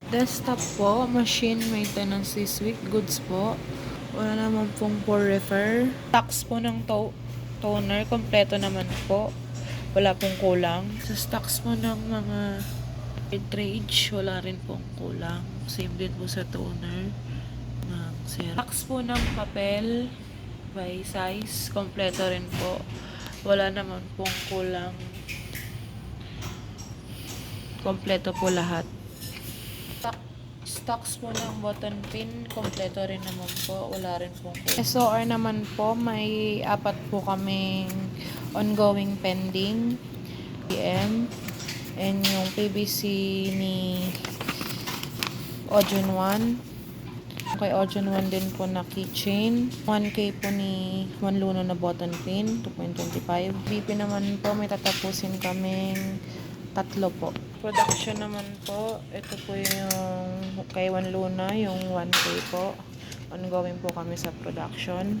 Desktop po, machine maintenance this week, goods po. Wala naman pong for refer. Stocks po ng toner, kompleto naman po. Wala pong kulang. Sa stocks po ng mga cartridge, wala rin pong kulang. Same din po sa toner. Stocks po ng papel by size, kompleto rin po. Wala naman pong kulang. Kompleto po lahat. Stocks po ng button pin, kompleto rin naman po. Wala rin pong kulang. SOR naman po, may 4 po kaming ongoing pending. PM. And yung PVC ni Ojun 1. Kay Ojun 1 din po na keychain. 1K po ni Juan Luno na button pin, 2.25. BP naman po, may tatapusin kaming 3 po. Production naman po, ito po yung kay Juan Luna, yung 1K po. Ongoing po kami sa production.